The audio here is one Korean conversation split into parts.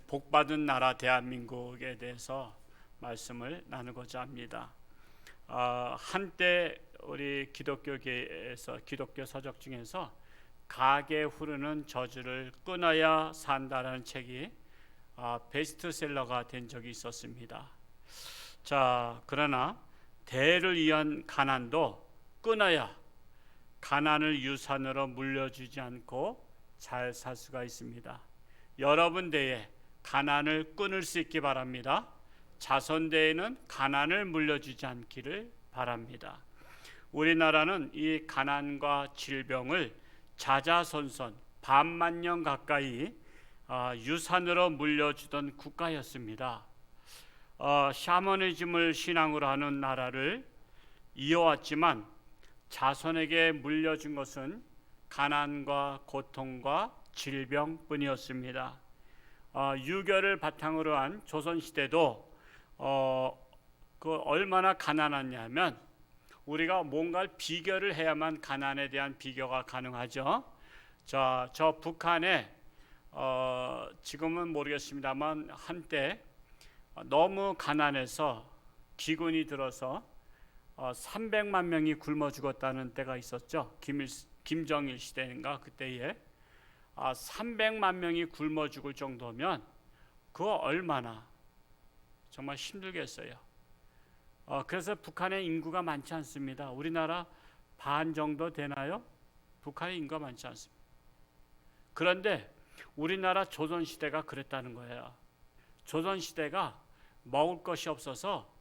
복받은 나라 대한민국에 대해서 말씀을 나누고자 합니다. 한때 우리 기독교계에서 기독교 서적 중에서 가게 후르는 저주를 끊어야 산다라는 책이 베스트셀러가 된 적이 있었습니다. 자, 그러나 대를 위한 가난도 끊어야 가난을 유산으로 물려주지 않고 잘 살 수가 있습니다. 여러분 대에 가난을 끊을 수 있기 바랍니다. 자손 대에는 가난을 물려주지 않기를 바랍니다. 우리나라는 이 가난과 질병을 자자손손 반만 년 가까이 유산으로 물려주던 국가였습니다. 샤머니즘을 신앙으로 하는 나라를 이어왔지만 자손에게 물려준 것은 가난과 고통과 질병뿐이었습니다. 유교를 바탕으로 한 조선시대도 얼마나 가난했냐면 우리가 뭔가를 비교를 해야만 가난에 대한 비교가 가능하죠. 저 북한에 지금은 모르겠습니다만 한때 너무 가난해서 기근이 들어서 300만 명이 굶어 죽었다는 때가 있었죠. 김정일 시대인가 그때에 300만 명이 굶어 죽을 정도면 그거 얼마나 정말 힘들겠어요. 그래서 북한의 인구가 많지 않습니다. 우리나라 반 정도 되나요? 북한의 인구가 많지 않습니다. 그런데 우리나라 조선시대가 그랬다는 거예요. 조선시대가 먹을 것이 없어서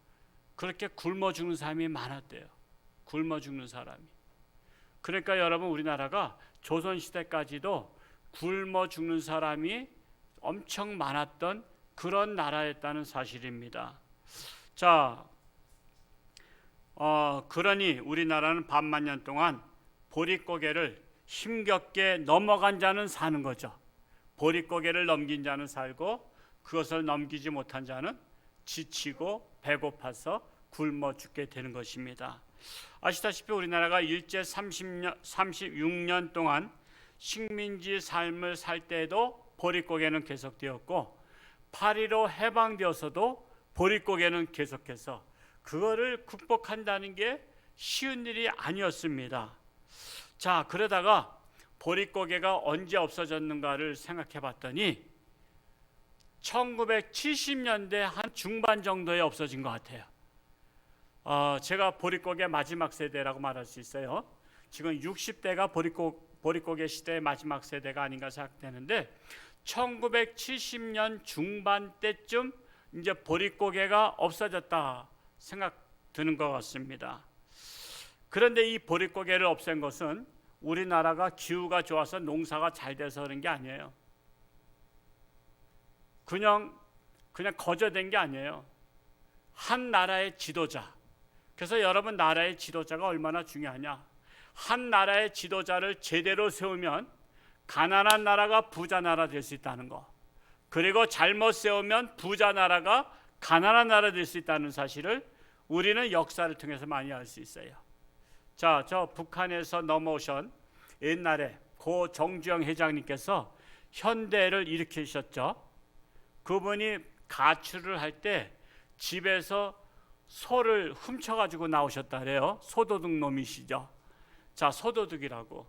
그렇게 굶어 죽는 사람이 많았대요. 굶어 죽는 사람이. 그러니까 여러분 우리나라가 조선시대까지도 굶어 죽는 사람이 엄청 많았던 그런 나라였다는 사실입니다. 자, 그러니 우리나라는 반만 년 동안 보릿고개를 힘겹게 넘어간 자는 사는 거죠. 보릿고개를 넘긴 자는 살고 그것을 넘기지 못한 자는 지치고 배고파서 굶어 죽게 되는 것입니다. 아시다시피 우리나라가 일제 36년 동안 식민지 삶을 살 때에도 보릿고개는 계속되었고 8.15 해방되어서도 보릿고개는 계속해서 그거를 극복한다는 게 쉬운 일이 아니었습니다. 자, 그러다가 보릿고개가 언제 없어졌는가를 생각해 봤더니 1970년대 한 중반 정도에 없어진 것 같아요. 제가 보릿고개 마지막 세대라고 말할 수 있어요. 지금 60대가 보릿고개 시대의 마지막 세대가 아닌가 생각되는데 1970년 중반 때쯤 이제 보릿고개가 없어졌다 생각 드는 것 같습니다. 그런데 이 보릿고개를 없앤 것은 우리나라가 기후가 좋아서 농사가 잘 돼서 그런 게 아니에요. 그냥 거저된 게 아니에요. 한 나라의 지도자. 그래서 여러분 나라의 지도자가 얼마나 중요하냐. 한 나라의 지도자를 제대로 세우면 가난한 나라가 부자 나라 될 수 있다는 거. 그리고 잘못 세우면 부자 나라가 가난한 나라 될 수 있다는 사실을 우리는 역사를 통해서 많이 알 수 있어요. 자, 저 북한에서 넘어오신 옛날에 고 정주영 회장님께서 현대를 일으키셨죠. 그분이 가출을 할 때 집에서 소를 훔쳐가지고 나오셨다 그래요. 소도둑 놈이시죠. 자, 소도둑이라고.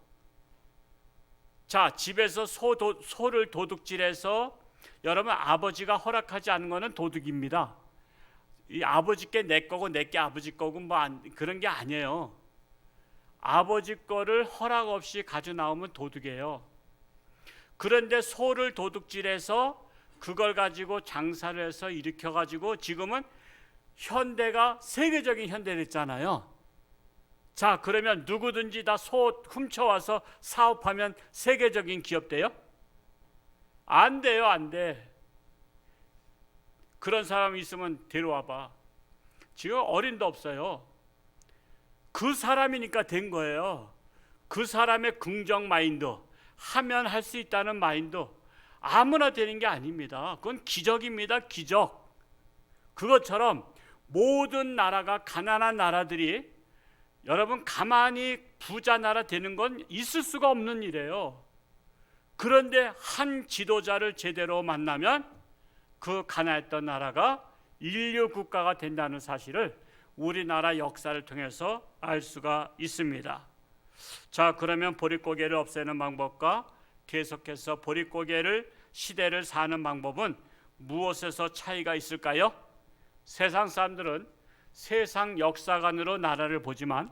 자, 집에서 소를 도둑질해서 여러분 아버지가 허락하지 않은 거는 도둑입니다. 이 아버지께 내 거고 내게 아버지 거고 그런 게 아니에요. 아버지 거를 허락 없이 가져 나오면 도둑이에요. 그런데 소를 도둑질해서 그걸 가지고 장사를 해서 일으켜가지고 지금은 현대가 세계적인 현대 됐잖아요. 자, 그러면 누구든지 다 소 훔쳐와서 사업하면 세계적인 기업 돼요? 안 돼요, 안 돼. 그런 사람이 있으면 데려와봐. 지금 어린도 없어요. 그 사람이니까 된 거예요. 그 사람의 긍정 마인드, 하면 할 수 있다는 마인드, 아무나 되는 게 아닙니다. 그건 기적입니다, 기적. 그것처럼 모든 나라가 가난한 나라들이 여러분 가만히 부자 나라 되는 건 있을 수가 없는 일이에요. 그런데 한 지도자를 제대로 만나면 그 가난했던 나라가 인류 국가가 된다는 사실을 우리나라 역사를 통해서 알 수가 있습니다. 자, 그러면 보릿고개를 없애는 방법과 계속해서 보릿고개를 시대를 사는 방법은 무엇에서 차이가 있을까요? 세상 사람들은 세상 역사관으로 나라를 보지만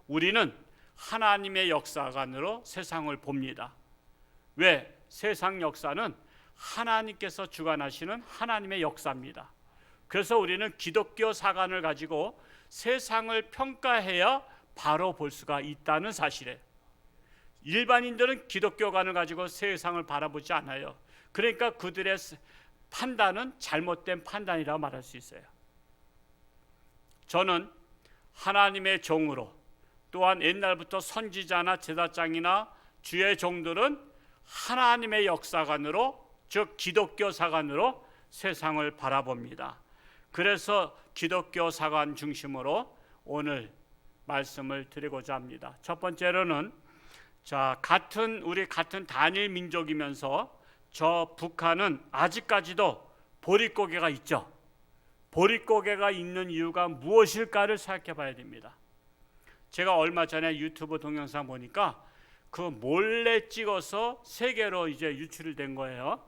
우리는 하나님의 역사관으로 세상을 봅니다. 왜? 세상 역사는 하나님께서 주관하시는 하나님의 역사입니다. 그래서 우리는 기독교 사관을 가지고 세상을 평가해야 바로 볼 수가 있다는 사실이에요. 일반인들은 기독교관을 가지고 세상을 바라보지 않아요. 그러니까 그들의 판단은 잘못된 판단이라고 말할 수 있어요. 저는 하나님의 종으로, 또한 옛날부터 선지자나 제사장이나 주의 종들은 하나님의 역사관으로, 즉 기독교 사관으로 세상을 바라봅니다. 그래서 기독교 사관 중심으로 오늘 말씀을 드리고자 합니다. 첫 번째로는 우리 같은 단일 민족이면서 저 북한은 아직까지도 보릿고개가 있죠. 보릿고개가 있는 이유가 무엇일까를 생각해 봐야 됩니다. 제가 얼마 전에 유튜브 동영상 보니까 그 몰래 찍어서 세계로 이제 유출이 된 거예요.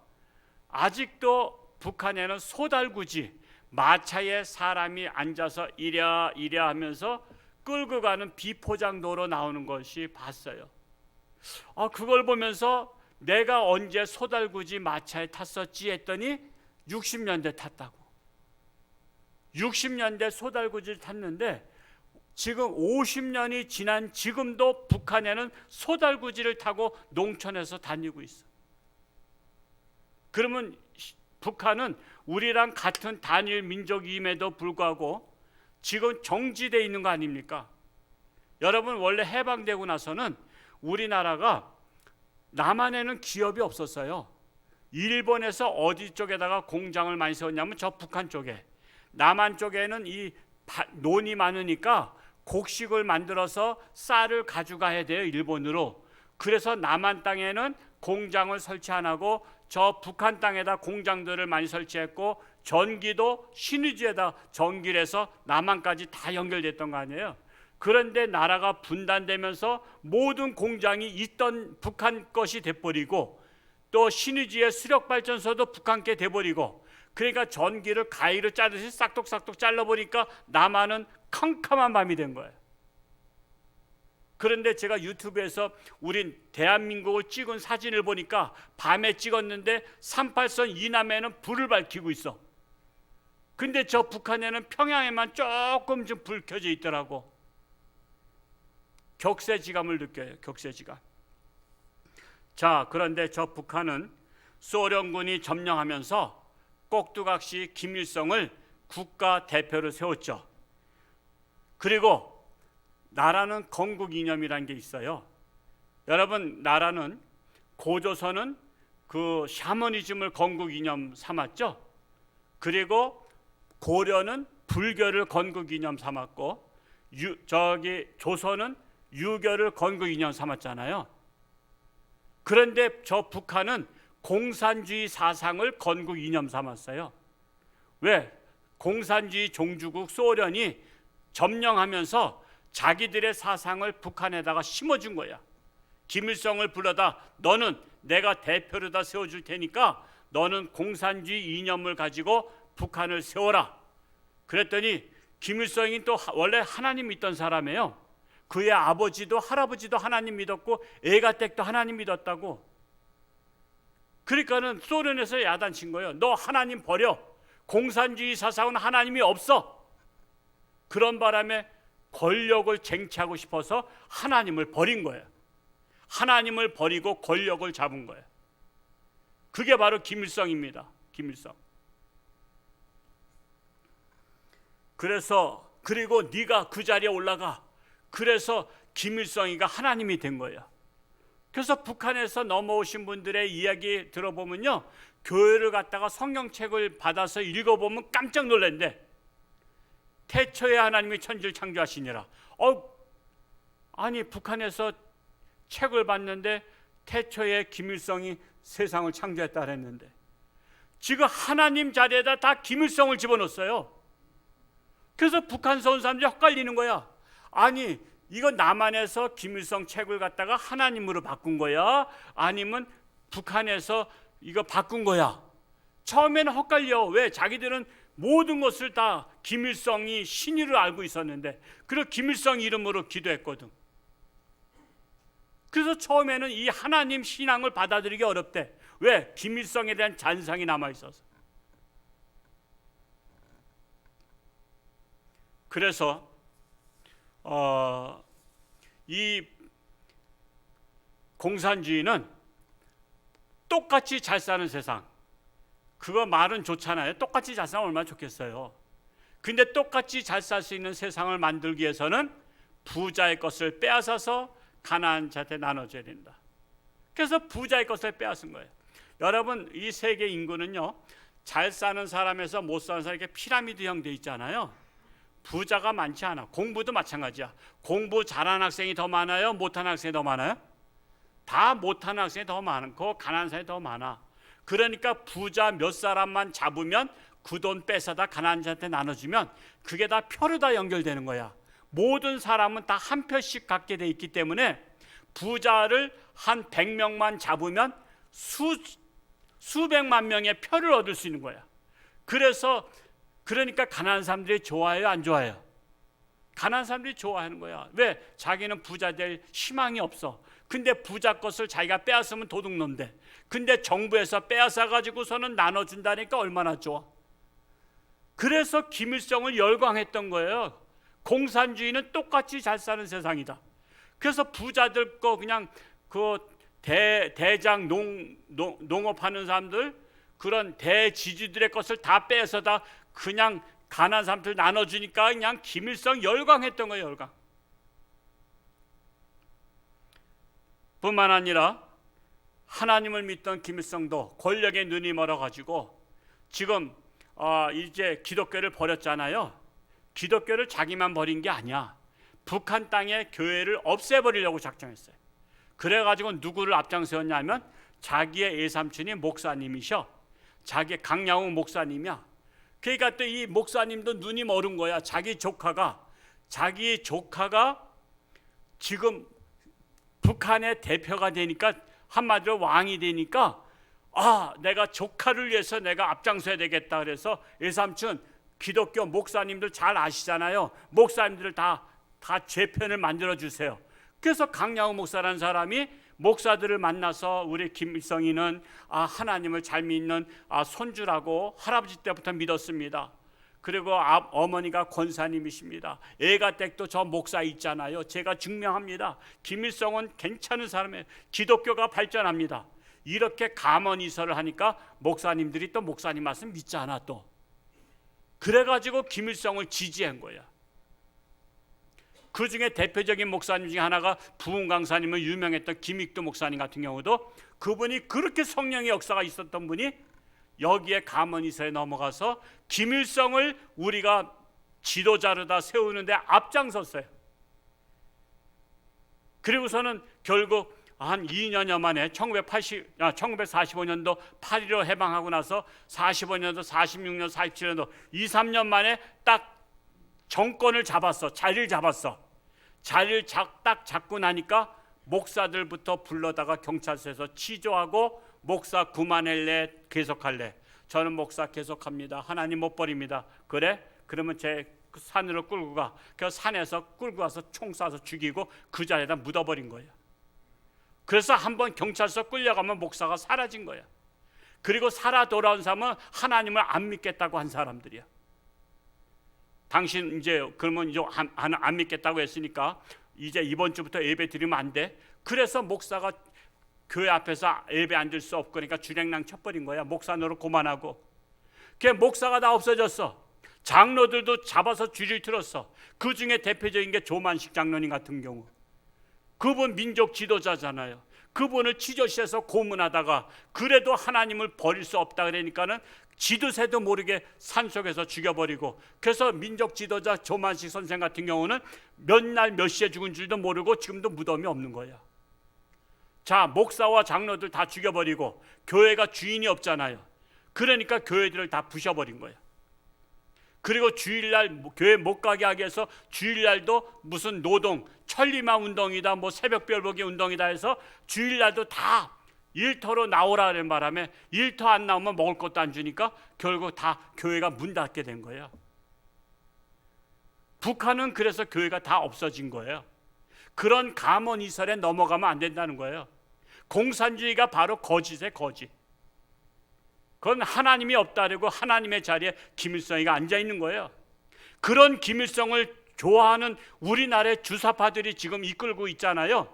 아직도 북한에는 소달구지, 마차에 사람이 앉아서 이랴 하면서 끌고 가는 비포장도로 나오는 것이 봤어요. 그걸 보면서 내가 언제 소달구지 마차에 탔었지 했더니 60년대 탔다고. 60년대 소달구지를 탔는데 지금 50년이 지난 지금도 북한에는 소달구지를 타고 농촌에서 다니고 있어. 그러면 북한은 우리랑 같은 단일 민족임에도 불구하고 지금 정지되어 있는 거 아닙니까? 여러분, 원래 해방되고 나서는 우리나라가 남한에는 기업이 없었어요. 일본에서 어디 쪽에다가 공장을 많이 세웠냐면 저 북한 쪽에. 남한 쪽에는 이 논이 많으니까 곡식을 만들어서 쌀을 가져가야 돼요, 일본으로. 그래서 남한 땅에는 공장을 설치 안 하고 저 북한 땅에다 공장들을 많이 설치했고 전기도 신의주에다 전기를 해서 남한까지 다 연결됐던 거 아니에요. 그런데 나라가 분단되면서 모든 공장이 있던 북한 것이 돼버리고 또 신의주의 수력발전소도 북한께 돼버리고, 그러니까 전기를 가위로 자르듯이 싹둑싹둑 잘라버리니까 남한은 캄캄한 밤이 된 거예요. 그런데 제가 유튜브에서 우린 대한민국을 찍은 사진을 보니까 밤에 찍었는데 38선 이남에는 불을 밝히고 있어. 근데 저 북한에는 평양에만 조금 좀 불 켜져 있더라고. 격세지감을 느껴요. 격세지감. 자, 그런데 저 북한은 소련군이 점령하면서 꼭두각시 김일성을 국가 대표로 세웠죠. 그리고 나라는 건국 이념이라는 게 있어요. 여러분, 나라는 고조선은 그 샤머니즘을 건국 이념 삼았죠. 그리고 고려는 불교를 건국 이념 삼았고 조선은 유교를 건국 이념 삼았잖아요. 그런데 저 북한은 공산주의 사상을 건국 이념 삼았어요. 왜? 공산주의 종주국 소련이 점령하면서 자기들의 사상을 북한에다가 심어준 거야. 김일성을 불러다 너는 내가 대표로 다 세워줄 테니까 너는 공산주의 이념을 가지고 북한을 세워라. 그랬더니 김일성이 또 원래 하나님 믿던 사람이에요. 그의 아버지도 할아버지도 하나님 믿었고 애가댁도 하나님 믿었다고. 그러니까는 소련에서 야단친 거예요. 너 하나님 버려. 공산주의 사상은 하나님이 없어. 그런 바람에 권력을 쟁취하고 싶어서 하나님을 버린 거예요. 하나님을 버리고 권력을 잡은 거예요. 그게 바로 김일성입니다. 김일성. 그리고 네가 그 자리에 올라가. 그래서 김일성이가 하나님이 된 거예요. 그래서 북한에서 넘어오신 분들의 이야기 들어보면요, 교회를 갔다가 성경책을 받아서 읽어보면 깜짝 놀란대. 태초에 하나님이 천지를 창조하시니라. 아니 북한에서 책을 봤는데 태초에 김일성이 세상을 창조했다 그랬는데 지금 하나님 자리에다 다 김일성을 집어넣었어요. 그래서 북한서 온 사람들이 헷갈리는 거야. 아니 이거 남한에서 김일성 책을 갖다가 하나님으로 바꾼 거야? 아니면 북한에서 이거 바꾼 거야? 처음에는 헷갈려. 왜? 자기들은 모든 것을 다 김일성이 신의로 알고 있었는데, 그리고 김일성 이름으로 기도했거든. 그래서 처음에는 이 하나님 신앙을 받아들이기 어렵대. 왜? 김일성에 대한 잔상이 남아있어서. 그래서 이 공산주의는 똑같이 잘 사는 세상, 그거 말은 좋잖아요. 똑같이 잘 살면 얼마나 좋겠어요. 근데 똑같이 잘 살 수 있는 세상을 만들기 위해서는 부자의 것을 빼앗아서 가난한 자한테 나눠줘야 된다. 그래서 부자의 것을 빼앗은 거예요. 여러분, 이 세계 인구는요, 잘 사는 사람에서 못 사는 사람, 이렇게 피라미드형 돼 있잖아요. 부자가 많지 않아. 공부도 마찬가지야. 공부 잘하는 학생이 더 많아요? 못하는 학생이 더 많아요? 다 못하는 학생이 더 많고 가난한 사람이 더 많아. 그러니까 부자 몇 사람만 잡으면 그 돈 뺏어다 가난한 자한테 나눠주면 그게 다 표로 다 연결되는 거야. 모든 사람은 다 한 표씩 갖게 돼 있기 때문에 부자를 한 100명만 잡으면 수백만 명의 표를 얻을 수 있는 거야. 그러니까 가난한 사람들이 좋아해요, 안 좋아해요? 가난한 사람들이 좋아하는 거야. 왜? 자기는 부자 될 희망이 없어. 근데 부자 것을 자기가 빼앗으면 도둑놈인데, 근데 정부에서 빼앗아 가지고서는 나눠준다니까 얼마나 좋아. 그래서 김일성을 열광했던 거예요. 공산주의는 똑같이 잘 사는 세상이다. 그래서 부자들 거 그냥 그 대장 농업하는 사람들, 그런 대지주들의 것을 다 빼앗아다 그냥 가난한 사람들 나눠주니까 그냥 김일성 열광했던 거예요. 열광. 뿐만 아니라 하나님을 믿던 김일성도 권력에 눈이 멀어가지고 지금 이제 기독교를 버렸잖아요. 기독교를 자기만 버린 게 아니야. 북한 땅에 교회를 없애버리려고 작정했어요. 그래가지고 누구를 앞장세웠냐면 자기의 외삼촌이 목사님이셔. 자기 강양욱 목사님이야. 그러니까 또 이 목사님도 눈이 멀은 거야. 자기 조카가 지금 북한의 대표가 되니까, 한마디로 왕이 되니까, 내가 조카를 위해서 내가 앞장서야 되겠다. 그래서 외삼촌 기독교 목사님들 잘 아시잖아요. 목사님들을 다 제 편을 만들어 주세요. 그래서 강양욱 목사라는 사람이 목사들을 만나서 우리 김일성이는 하나님을 잘 믿는 손주라고 할아버지 때부터 믿었습니다. 그리고 어머니가 권사님이십니다. 애가 댁도 저 목사 있잖아요. 제가 증명합니다. 김일성은 괜찮은 사람이에요. 기독교가 발전합니다. 이렇게 감언이설을 하니까 목사님들이 또 목사님 말씀 믿잖아. 또 그래가지고 김일성을 지지한 거야. 그 중에 대표적인 목사님 중에 하나가 부흥강사님은 유명했던 김익도 목사님 같은 경우도, 그분이 그렇게 성령의 역사가 있었던 분이 여기에 감언이설에 넘어가서 김일성을 우리가 지도자로 다 세우는데 앞장섰어요. 그리고서는 결국 한 2년여 만에 1945년도 8.15 해방하고 나서 45년도, 46년, 47년도 2, 3년 만에 딱 정권을 잡았어. 자리를 잡았어. 자리를 딱 잡고 나니까 목사들부터 불러다가 경찰서에서 취조하고, 목사 그만할래? 계속할래? 저는 목사 계속합니다. 하나님 못 버립니다. 그래? 그러면 제 산으로 끌고 가. 그래서 산에서 끌고 가서 총 쏴서 죽이고 그 자리에다 묻어버린 거예요. 그래서 한번 경찰서 끌려가면 목사가 사라진 거야. 그리고 살아 돌아온 사람은 하나님을 안 믿겠다고 한 사람들이야. 당신 이제 그러면 이제 안 믿겠다고 했으니까 이제 이번 주부터 예배 드리면 안 돼. 그래서 목사가 교회 앞에서 예배 안 드릴 수 없고, 그러니까 주랭랑 쳐버린 거야. 목사 노릇 그만하고. 그 목사가 다 없어졌어. 장로들도 잡아서 쥐를 틀었어. 그 중에 대표적인 게 조만식 장로님 같은 경우. 그분 민족 지도자잖아요. 그분을 취조시해서 고문하다가 그래도 하나님을 버릴 수 없다 그러니까는 지도새도 모르게 산속에서 죽여버리고, 그래서 민족 지도자 조만식 선생 같은 경우는 몇 날 몇 시에 죽은 줄도 모르고 지금도 무덤이 없는 거야. 자, 목사와 장로들 다 죽여버리고 교회가 주인이 없잖아요. 그러니까 교회들을 다 부셔버린 거예요. 그리고 주일날 교회 못 가게 하기 위해서 주일날도 무슨 노동, 천리마 운동이다, 뭐 새벽별보기 운동이다 해서 주일날도 다 일터로 나오라는 바람에 일터 안 나오면 먹을 것도 안 주니까 결국 다 교회가 문 닫게 된 거예요. 북한은 그래서 교회가 다 없어진 거예요. 그런 가문이설에 넘어가면 안 된다는 거예요. 공산주의가 바로 거짓의 거짓. 그건 하나님이 없다고 하나님의 자리에 김일성이가 앉아 있는 거예요. 그런 김일성을 좋아하는 우리나라의 주사파들이 지금 이끌고 있잖아요.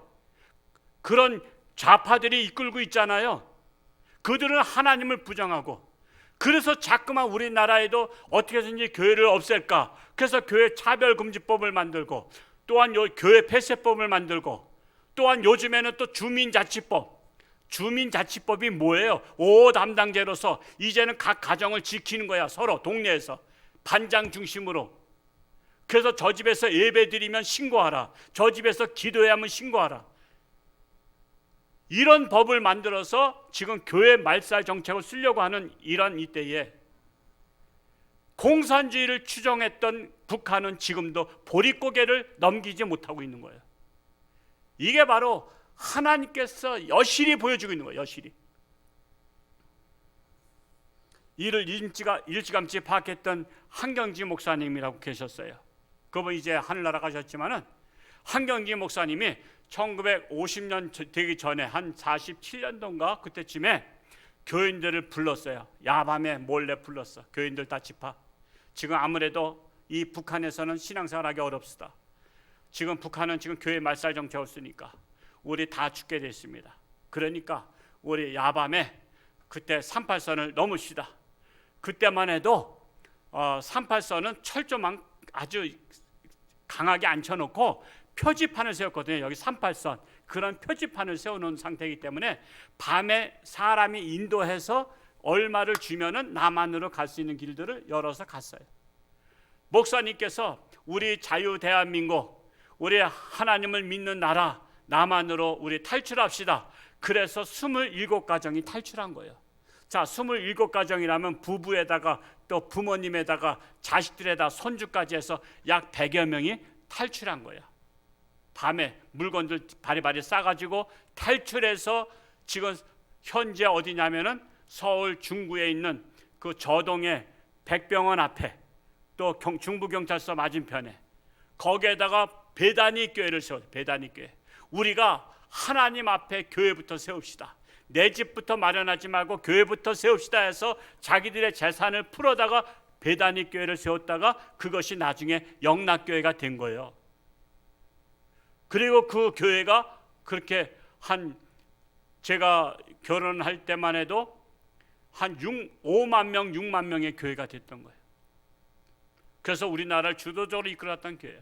그런 좌파들이 이끌고 있잖아요. 그들은 하나님을 부정하고, 그래서 자꾸만 우리나라에도 어떻게 해서든지 교회를 없앨까, 그래서 교회 차별금지법을 만들고, 또한 교회 폐쇄법을 만들고, 또한 요즘에는 또 주민자치법이 뭐예요? 5호 담당제로서 이제는 각 가정을 지키는 거야. 서로 동네에서 반장 중심으로. 그래서 저 집에서 예배 드리면 신고하라, 저 집에서 기도해야 하면 신고하라. 이런 법을 만들어서 지금 교회 말살 정책을 쓰려고 하는 이런 이때에 공산주의를 추종했던 북한은 지금도 보릿고개를 넘기지 못하고 있는 거예요. 이게 바로 하나님께서 여실히 보여주고 있는 거예요. 여실히. 이를 일찌감치 파악했던 한경지 목사님이라고 계셨어요. 그분 이제 하늘나라 가셨지만은, 한경지 목사님이 1950년 되기 전에 한 47년도인가 그때쯤에 교인들을 불렀어요. 야밤에 몰래 불렀어. 교인들 다 집합. 지금 아무래도 이 북한에서는 신앙생활하기 어렵습니다. 지금 북한은 지금 교회 말살 정책을 쓰니까 우리 다 죽게 됐습니다. 그러니까 우리 야밤에 그때 38선을 넘읍시다. 그때만 해도 38선은 철조망 아주 강하게 앉혀놓고 표지판을 세웠거든요. 여기 38선, 그런 표지판을 세워놓은 상태이기 때문에 밤에 사람이 인도해서 얼마를 주면은 남한으로 갈 수 있는 길들을 열어서 갔어요. 목사님께서 우리 자유 대한민국, 우리 하나님을 믿는 나라 남한으로 우리 탈출합시다. 그래서 27가정이 탈출한 거예요. 자, 27가정이라면 부부에다가 또 부모님에다가 자식들에다 손주까지 해서 약 100여 명이 탈출한 거예요. 밤에 물건들 바리바리 싸가지고 탈출해서 지금 현재 어디냐면은 서울 중구에 있는 그 저동의 백병원 앞에, 또 중부경찰서 맞은편에, 거기에다가 베다니 교회를 세워요. 베다니 교회. 우리가 하나님 앞에 교회부터 세웁시다. 내 집부터 마련하지 말고 교회부터 세웁시다 해서 자기들의 재산을 풀어다가 베다니 교회를 세웠다가 그것이 나중에 영락교회가 된 거예요. 그리고 그 교회가 그렇게 제가 결혼할 때만 해도 한 5만 명, 6만 명의 교회가 됐던 거예요. 그래서 우리나라를 주도적으로 이끌었던 교회예요.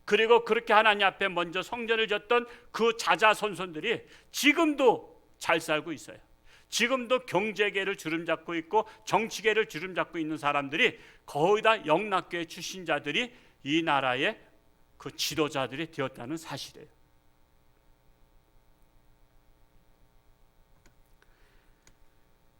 그리고 그렇게 하나님 앞에 먼저 성전을 졌던 그 자자손손들이 지금도 잘 살고 있어요. 지금도 경제계를 주름잡고 있고 정치계를 주름잡고 있는 사람들이 거의 다 영락교회 출신자들이 이 나라의 그 지도자들이 되었다는 사실이에요.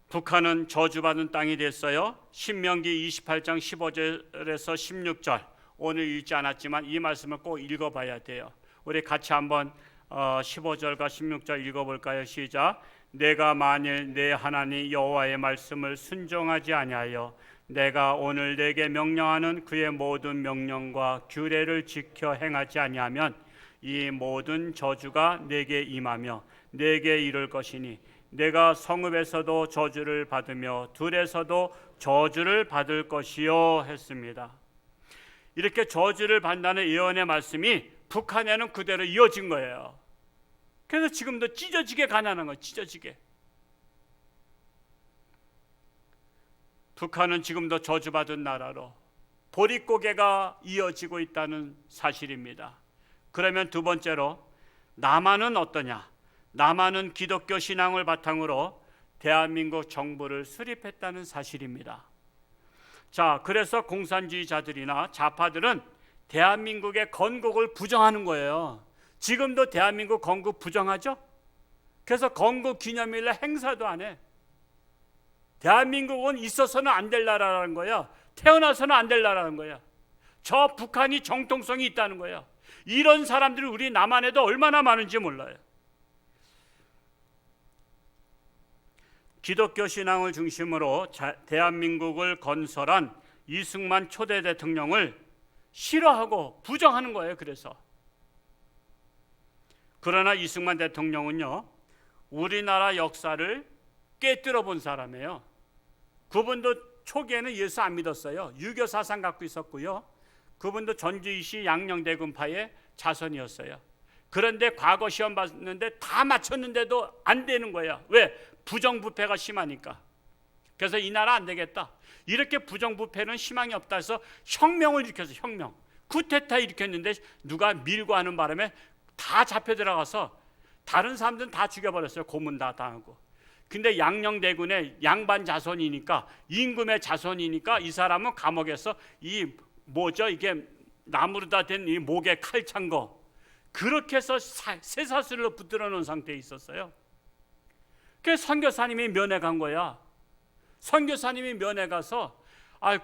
북한은 저주받은 땅이 됐어요. 신명기 28장 15절에서 16절, 오늘 읽지 않았지만 이 말씀을 꼭 읽어봐야 돼요. 우리 같이 한번 15절과 16절 읽어볼까요? 시작. 내가 만일 내 하나님 여호와의 말씀을 순종하지 아니하여 내가 오늘 내게 명령하는 그의 모든 명령과 규례를 지켜 행하지 아니하면 이 모든 저주가 내게 임하며 내게 이를 것이니 내가 성읍에서도 저주를 받으며 들에서도 저주를 받을 것이요 했습니다. 이렇게 저주를 받는다는 예언의 말씀이 북한에는 그대로 이어진 거예요. 그래서 지금도 찢어지게 가난한 거예요. 찢어지게. 북한은 지금도 저주받은 나라로 보릿고개가 이어지고 있다는 사실입니다. 그러면 두 번째로 남한은 어떠냐? 남한은 기독교 신앙을 바탕으로 대한민국 정부를 수립했다는 사실입니다. 자, 그래서 공산주의자들이나 좌파들은 대한민국의 건국을 부정하는 거예요. 지금도 대한민국 건국 부정하죠? 그래서 건국 기념일날 행사도 안 해. 대한민국은 있어서는 안 될 나라라는 거야. 태어나서는 안 될 나라라는 거야. 저 북한이 정통성이 있다는 거야. 이런 사람들이 우리 남한에도 얼마나 많은지 몰라요. 기독교 신앙을 중심으로 대한민국을 건설한 이승만 초대 대통령을 싫어하고 부정하는 거예요. 그러나 이승만 대통령은요, 우리나라 역사를 깨뜨려 본 사람이에요. 그분도 초기에는 예수 안 믿었어요. 유교 사상 갖고 있었고요. 그분도 전주이시 양녕대군파의 자손이었어요. 그런데 과거 시험 봤는데 다 맞췄는데도 안 되는 거예요. 왜? 부정부패가 심하니까. 그래서 이 나라 안 되겠다. 이렇게 부정부패는 희망이 없다 해서 혁명을 일으켜서 혁명. 쿠데타 일으켰는데 누가 밀고 하는 바람에 다 잡혀 들어가서 다른 사람들은 다 죽여버렸어요. 고문 다 당하고. 근데 양녕대군의 양반 자손이니까, 임금의 자손이니까 이 사람은 감옥에서 이게 나무로 다 된 이 목에 칼 찬 거, 그렇게 해서 쇠사슬로 붙들어 놓은 상태에 있었어요. 그래서 선교사님이 면회 간 거야. 선교사님이 면회 가서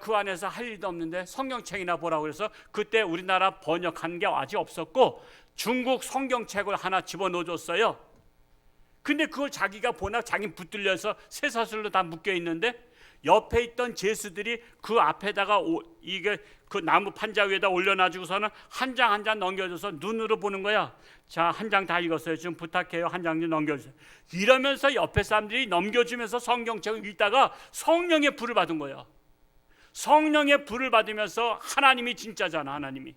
그 안에서 할 일도 없는데 성경책이나 보라고 해서 그때 우리나라 번역한 게 아직 없었고 중국 성경책을 하나 집어넣어줬어요. 근데 그걸 자기가 보나 자기 붙들려서 쇠사슬로 다 묶여 있는데 옆에 있던 제수들이 그 앞에다가 이게 그 나무 판자 위에다 올려놔주고서는 한 장 한 장 넘겨줘서 눈으로 보는 거야. 자, 한 장 다 읽었어요. 좀 부탁해요. 한 장 좀 넘겨주세요. 이러면서 옆에 사람들이 넘겨주면서 성경책을 읽다가 성령의 불을 받은 거야. 성령의 불을 받으면서 하나님이 진짜잖아, 하나님이.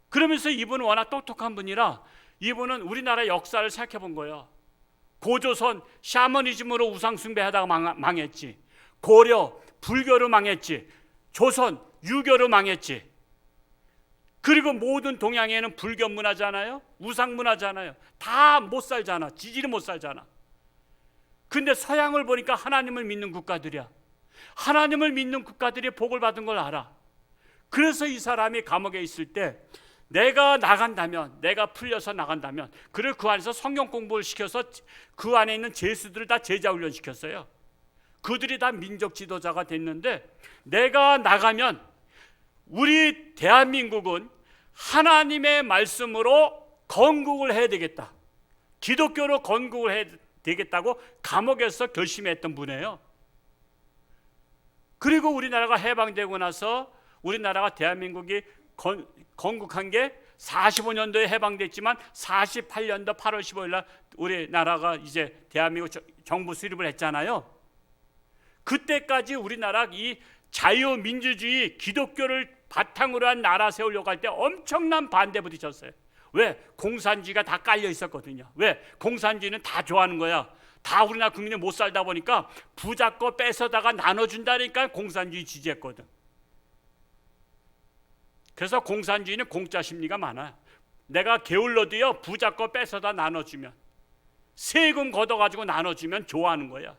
그러면서 이분은 워낙 똑똑한 분이라 이분은 우리나라 역사를 생각해 본 거예요. 고조선 샤머니즘으로 우상숭배하다가 망했지. 고려 불교로 망했지. 조선 유교로 망했지. 그리고 모든 동양에는 불교 문화잖아요. 우상 문화잖아요. 다 못 살잖아. 지지리 못 살잖아. 근데 서양을 보니까 하나님을 믿는 국가들이야. 하나님을 믿는 국가들이 복을 받은 걸 알아. 그래서 이 사람이 감옥에 있을 때 내가 나간다면, 내가 풀려서 나간다면, 그리고 그 안에서 성경 공부를 시켜서 그 안에 있는 제수들을 다 제자 훈련 시켰어요. 그들이 다 민족 지도자가 됐는데 내가 나가면 우리 대한민국은 하나님의 말씀으로 건국을 해야 되겠다. 기독교로 건국을 해야 되겠다고 감옥에서 결심했던 분이에요. 그리고 우리나라가 해방되고 나서 우리나라가 대한민국이 건국한 게 45년도에 해방됐지만 48년도 8월 15일 날 우리나라가 이제 대한민국 정부 수립을 했잖아요. 그때까지 우리나라 이 자유민주주의 기독교를 바탕으로 한 나라 세우려고 할 때 엄청난 반대 부딪혔어요. 왜? 공산주의가 다 깔려 있었거든요. 왜? 공산주의는 다 좋아하는 거야. 다 우리나라 국민이 못 살다 보니까 부자 거 뺏어다가 나눠준다니까 공산주의 지지했거든. 그래서 공산주의는 공짜 심리가 많아요. 내가 게을러도요 부자 거 뺏어다 나눠주면, 세금 걷어가지고 나눠주면 좋아하는 거야.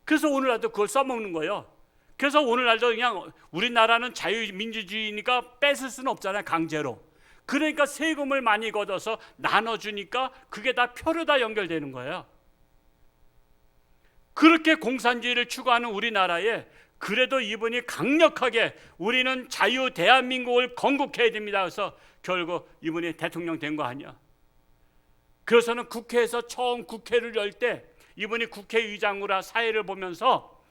그래서 오늘날도 그걸 써먹는 거예요. 그래서 오늘날도 그냥 우리나라는 자유민주주의니까 뺏을 수는 없잖아요, 강제로. 그러니까 세금을 많이 걷어서 나눠주니까 그게 다 표로 다 연결되는 거예요. 그렇게 공산주의를 추구하는 우리나라에 그래도 이분이 강력하게 우리는 자유 대한민국을 건국해야 됩니다. 그래서 결국 이분이 대통령 된 거 아니야. 그래서는 국회에서 처음 국회를 열 때 이분이 국회의장으로 사회를 보면서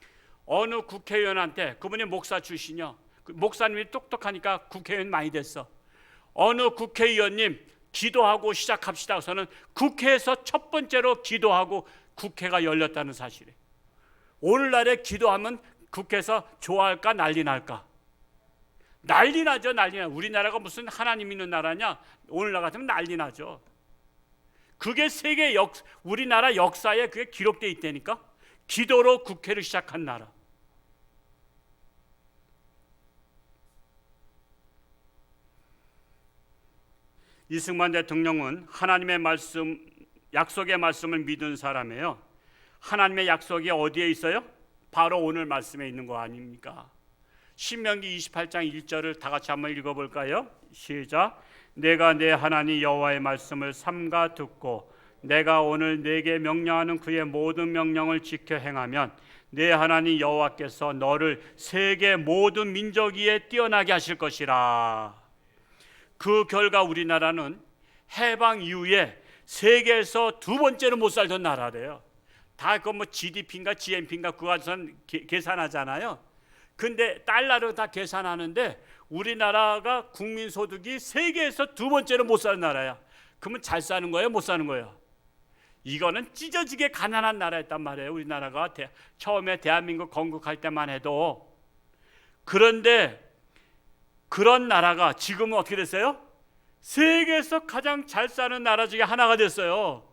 어느 국회의원한테, 그분이 목사 출신이요. 목사님이 똑똑하니까 국회의원 많이 됐어. 어느 국회의원님 기도하고 시작합시다. 그래서는 국회에서 첫 번째로 기도하고 국회가 열렸다는 사실이에요. 오늘날에 기도하면 국회에서 좋아할까 난리 날까? 난리 나죠. 난리 나. 우리나라가 무슨 하나님 있는 나라냐? 오늘날 같으면 난리 나죠. 그게 세계 우리나라 역사에 그게 기록되어 있다니까. 기도로 국회를 시작한 나라. 이승만 대통령은 하나님의 말씀, 약속의 말씀을 믿은 사람이에요. 하나님의 약속이 어디에 있어요? 바로 오늘 말씀에 있는 거 아닙니까? 신명기 28장 1절을 다 같이 한번 읽어볼까요? 시작. 내가 내 하나님 여호와의 말씀을 삼가 듣고 내가 오늘 네게 명령하는 그의 모든 명령을 지켜 행하면 내 하나님 여호와께서 너를 세계 모든 민족 위에 뛰어나게 하실 것이라. 그 결과 우리나라는 해방 이후에 세계에서 두 번째로 못 살던 나라래요. 다 그 뭐 GDP인가 GNP인가 그거 계산하잖아요. 근데 달러로 다 계산하는데 우리나라가 국민 소득이 세계에서 두 번째로 못 사는 나라야. 그러면 잘 사는 거예요, 못 사는 거예요? 이거는 찢어지게 가난한 나라였단 말이에요. 우리나라가 처음에 대한민국 건국할 때만 해도. 그런데 그런 나라가 지금은 어떻게 됐어요? 세계에서 가장 잘 사는 나라 중에 하나가 됐어요.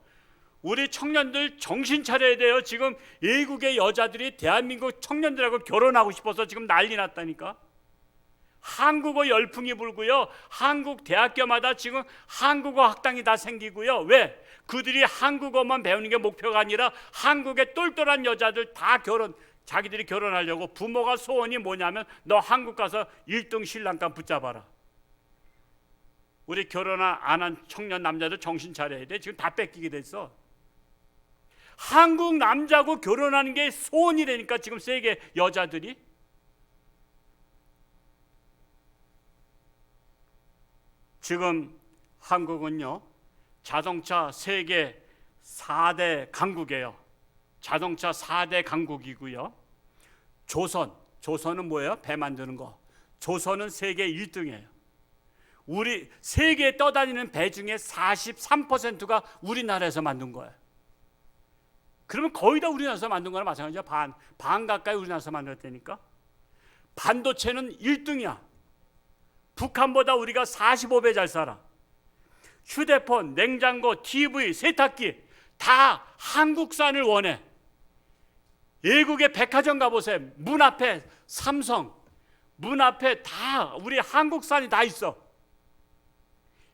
우리 청년들 정신 차려야 돼요. 지금 외국의 여자들이 대한민국 청년들하고 결혼하고 싶어서 지금 난리 났다니까. 한국어 열풍이 불고요. 한국 대학교마다 지금 한국어 학당이 다 생기고요. 왜? 그들이 한국어만 배우는 게 목표가 아니라 한국의 똘똘한 여자들 다 자기들이 결혼하려고. 부모가 소원이 뭐냐면 너 한국 가서 1등 신랑감 붙잡아라. 우리 결혼 안 한 청년 남자들 정신 차려야 돼. 지금 다 뺏기게 됐어. 한국 남자고 결혼하는 게 소원이라니까 지금 세계 여자들이. 지금 한국은요 자동차 세계 4대 강국이에요. 자동차 4대 강국이고요. 조선은 뭐예요? 배 만드는 거. 조선은 세계 1등이에요. 우리 세계에 떠다니는 배 중에 43%가 우리나라에서 만든 거예요. 그러면 거의 다 우리나라에서 만든 거랑 마찬가지야. 반 가까이 우리나라에서 만들었다니까. 반도체는 1등이야. 북한보다 우리가 45배 잘 살아. 휴대폰, 냉장고, TV, 세탁기 다 한국산을 원해. 외국의 백화점 가보세요. 문 앞에 삼성, 문 앞에 다 우리 한국산이 다 있어.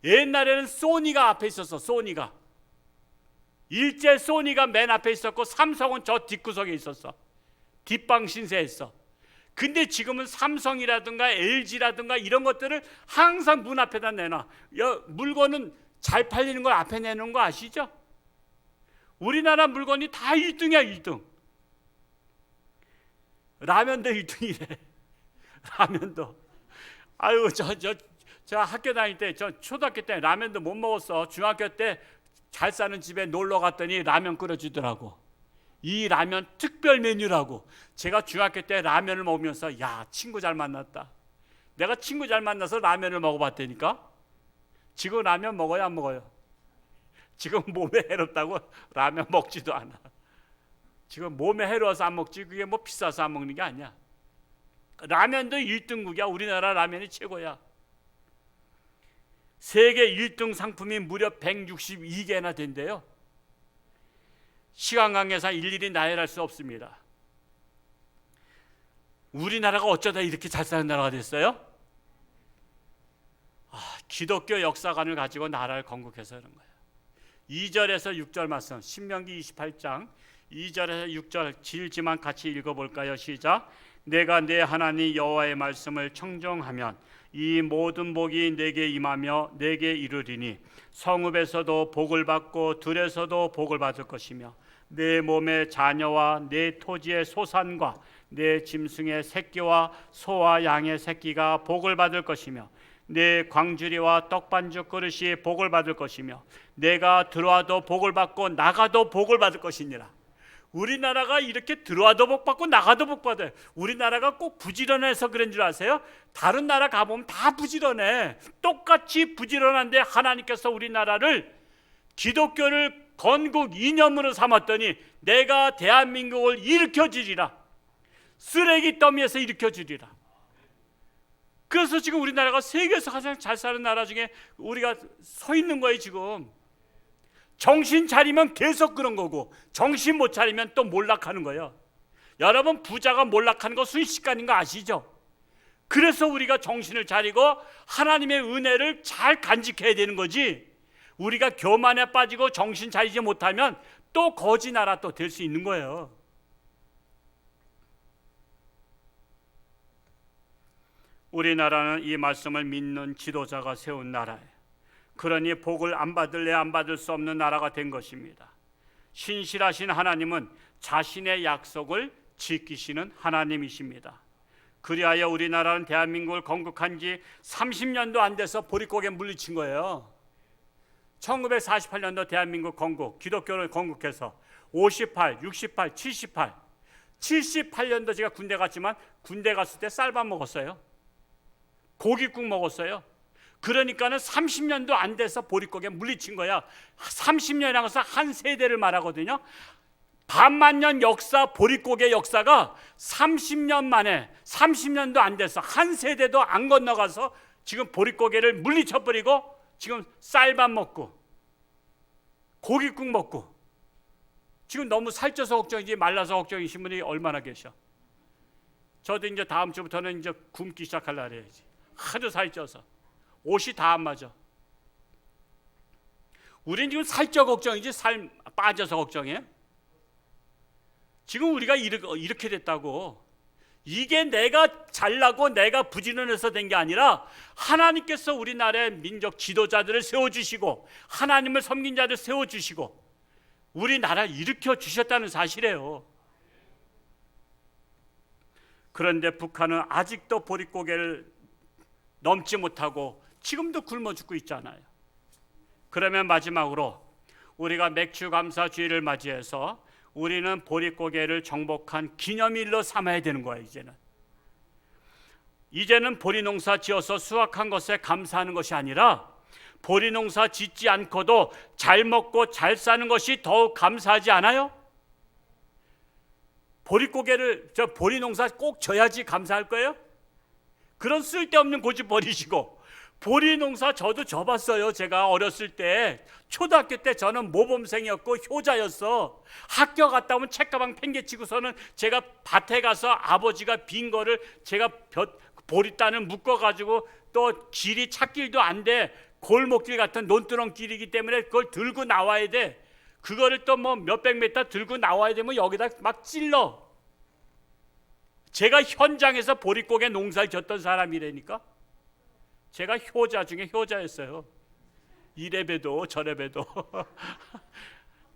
옛날에는 소니가 앞에 있었어. 소니가. 일제 소니가 맨 앞에 있었고 삼성은 저 뒷구석에 있었어. 뒷방 신세했어. 근데 지금은 삼성이라든가 LG라든가 이런 것들을 항상 문 앞에다 내놔. 물건은 잘 팔리는 걸 앞에 내놓은 거 아시죠? 우리나라 물건이 다 1등이야. 1등. 라면도 1등이래. 라면도. 아유 저 학교 다닐 때, 저 초등학교 때 라면도 못 먹었어. 중학교 때 잘 사는 집에 놀러 갔더니 라면 끓여주더라고. 이 라면 특별 메뉴라고. 제가 중학교 때 라면을 먹으면서 야, 친구 잘 만났다. 내가 친구 잘 만나서 라면을 먹어봤다니까. 지금 라면 먹어요, 안 먹어요? 지금 몸에 해롭다고 라면 먹지도 않아. 지금 몸에 해로워서 안 먹지 그게 뭐 비싸서 안 먹는 게 아니야. 라면도 1등국이야. 우리나라 라면이 최고야. 세계 1등 상품이 무려 162개나 된대요. 시간 관계상 일일이 나열할 수 없습니다. 우리나라가 어쩌다 이렇게 잘 사는 나라가 됐어요? 기독교 역사관을 가지고 나라를 건국해서 그런 거예요. 2절에서 6절 말씀, 신명기 28장 2절에서 6절 길지만 같이 읽어볼까요? 시작. 내가 내 하나님 여호와의 말씀을 청정하면 이 모든 복이 내게 임하며 내게 이르리니 성읍에서도 복을 받고 들에서도 복을 받을 것이며 내 몸의 자녀와 내 토지의 소산과 내 짐승의 새끼와 소와 양의 새끼가 복을 받을 것이며 내 광주리와 떡반죽 그릇이 복을 받을 것이며 내가 들어와도 복을 받고 나가도 복을 받을 것이니라. 우리나라가 이렇게 들어와도 복 받고 나가도 복 받아요. 우리나라가 꼭 부지런해서 그런 줄 아세요? 다른 나라 가보면 다 부지런해. 똑같이 부지런한데 하나님께서 우리나라를 기독교를 건국 이념으로 삼았더니 내가 대한민국을 일으켜주리라. 쓰레기 더미에서 일으켜주리라. 그래서 지금 우리나라가 세계에서 가장 잘 사는 나라 중에 우리가 서 있는 거예요. 지금 정신 차리면 계속 그런 거고 정신 못 차리면 또 몰락하는 거예요. 여러분 부자가 몰락하는 거 순식간인 거 아시죠? 그래서 우리가 정신을 차리고 하나님의 은혜를 잘 간직해야 되는 거지. 우리가 교만에 빠지고 정신 차리지 못하면 또 거지 나라 또 될 수 있는 거예요. 우리나라는 이 말씀을 믿는 지도자가 세운 나라예요. 그러니 복을 안 받을래 안 받을 수 없는 나라가 된 것입니다. 신실하신 하나님은 자신의 약속을 지키시는 하나님이십니다. 그리하여 우리나라는 대한민국을 건국한 지 30년도 안 돼서 보릿고개 물리친 거예요. 1948년도 대한민국 건국, 기독교를 건국해서 58, 68, 78, 78년도 제가 군대 갔지만 군대 갔을 때 쌀밥 먹었어요. 고깃국 먹었어요. 그러니까는 30년도 안 돼서 보릿고개 물리친 거야. 30년이라고 해서 한 세대를 말하거든요. 반만년 역사, 보릿고개 역사가 30년 만에 30년도 안 돼서 한 세대도 안 건너가서 지금 보릿고개를 물리쳐버리고 지금 쌀밥 먹고 고깃국 먹고 지금 너무 살쪄서 걱정이지 말라서 걱정이신 분이 얼마나 계셔. 저도 이제 다음 주부터는 이제 굶기 시작하려고 해야지. 하도 살쪄서 옷이 다 안 맞아. 우린 지금 살쪄 걱정이지 살 빠져서 걱정해? 지금 우리가 이렇게 됐다고. 이게 내가 잘나고 내가 부지런해서 된 게 아니라 하나님께서 우리나라의 민족 지도자들을 세워주시고 하나님을 섬긴 자들 세워주시고 우리나라를 일으켜 주셨다는 사실이에요. 그런데 북한은 아직도 보릿고개를 넘지 못하고 지금도 굶어 죽고 있잖아요. 그러면 마지막으로 우리가 맥추감사주의를 맞이해서 우리는 보릿고개를 정복한 기념일로 삼아야 되는 거예요. 이제는 보리농사 지어서 수확한 것에 감사하는 것이 아니라 보리농사 짓지 않고도 잘 먹고 잘 사는 것이 더욱 감사하지 않아요? 보리농사 꼭 져야지 감사할 거예요? 그런 쓸데없는 고집 버리시고 보리농사 저도 져봤어요. 제가 어렸을 때 초등학교 때 저는 모범생이었고 효자였어. 학교 갔다 오면 책가방 팽개치고서는 제가 밭에 가서 아버지가 빈 거를 제가 보리단을 묶어가지고 또 길이 찾길도 안 돼. 골목길 같은 논두렁 길이기 때문에 그걸 들고 나와야 돼. 그거를 또 뭐 몇백 미터 들고 나와야 되면 여기다 막 찔러. 제가 현장에서 보릿고개 농사를 졌던 사람이라니까. 제가 효자 중에 효자였어요. 이래봬도 저래봬도.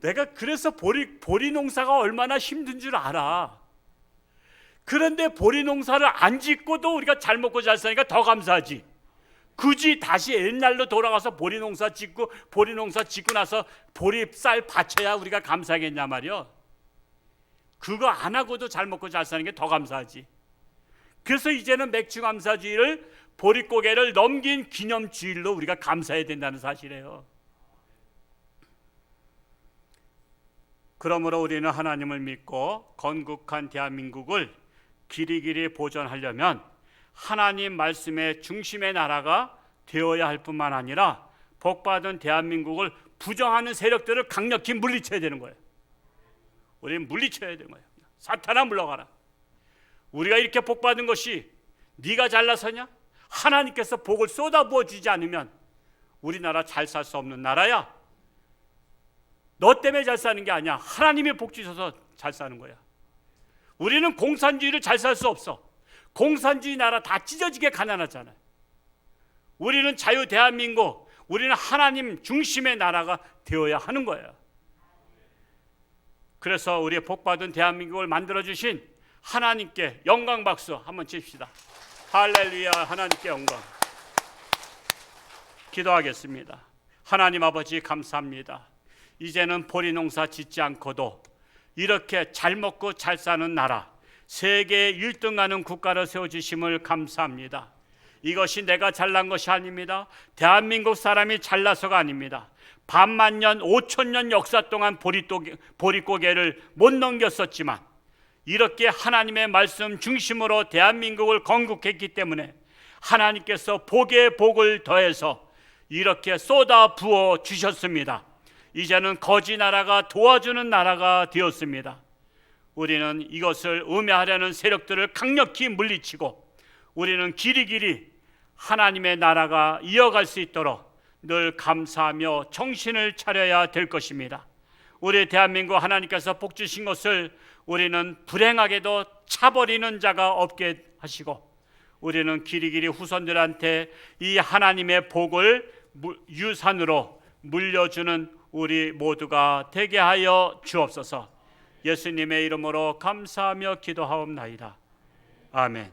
내가 그래서 보리 농사가 얼마나 힘든 줄 알아. 그런데 보리 농사를 안 짓고도 우리가 잘 먹고 잘 사니까 더 감사하지. 굳이 다시 옛날로 돌아가서 보리 농사 짓고 나서 보리쌀 바쳐야 우리가 감사하겠냐 말이요. 그거 안 하고도 잘 먹고 잘 사는 게 더 감사하지. 그래서 이제는 맥추감사주의를 보릿고개를 넘긴 기념주일로 우리가 감사해야 된다는 사실이에요. 그러므로 우리는 하나님을 믿고 건국한 대한민국을 길이길이 보존하려면 하나님 말씀의 중심의 나라가 되어야 할 뿐만 아니라 복받은 대한민국을 부정하는 세력들을 강력히 물리쳐야 되는 거예요. 우리는 물리쳐야 되는 거예요. 사탄아 물러가라. 우리가 이렇게 복받은 것이 네가 잘나서냐? 하나님께서 복을 쏟아부어 주지 않으면 우리나라 잘 살 수 없는 나라야. 너 때문에 잘 사는 게 아니야. 하나님이 복 주셔서 잘 사는 거야. 우리는 공산주의를 잘 살 수 없어. 공산주의 나라 다 찢어지게 가난하잖아요. 우리는 자유 대한민국, 우리는 하나님 중심의 나라가 되어야 하는 거예요. 그래서 우리의 복받은 대한민국을 만들어주신 하나님께 영광 박수 한번 칩시다. 할렐루야. 하나님께 영광. 기도하겠습니다. 하나님 아버지 감사합니다. 이제는 보리농사 짓지 않고도 이렇게 잘 먹고 잘 사는 나라, 세계 1등하는 국가를 세워주심을 감사합니다. 이것이 내가 잘난 것이 아닙니다. 대한민국 사람이 잘나서가 아닙니다. 반만년 5천년 역사 동안 보릿고개를 못 넘겼었지만 이렇게 하나님의 말씀 중심으로 대한민국을 건국했기 때문에 하나님께서 복에 복을 더해서 이렇게 쏟아 부어 주셨습니다. 이제는 거지 나라가 도와주는 나라가 되었습니다. 우리는 이것을 음해하려는 세력들을 강력히 물리치고 우리는 길이길이 하나님의 나라가 이어갈 수 있도록 늘 감사하며 정신을 차려야 될 것입니다. 우리 대한민국 하나님께서 복 주신 것을 우리는 불행하게도 차버리는 자가 없게 하시고 우리는 길이길이 후손들한테 이 하나님의 복을 유산으로 물려주는 우리 모두가 되게 하여 주옵소서. 예수님의 이름으로 감사하며 기도하옵나이다. 아멘.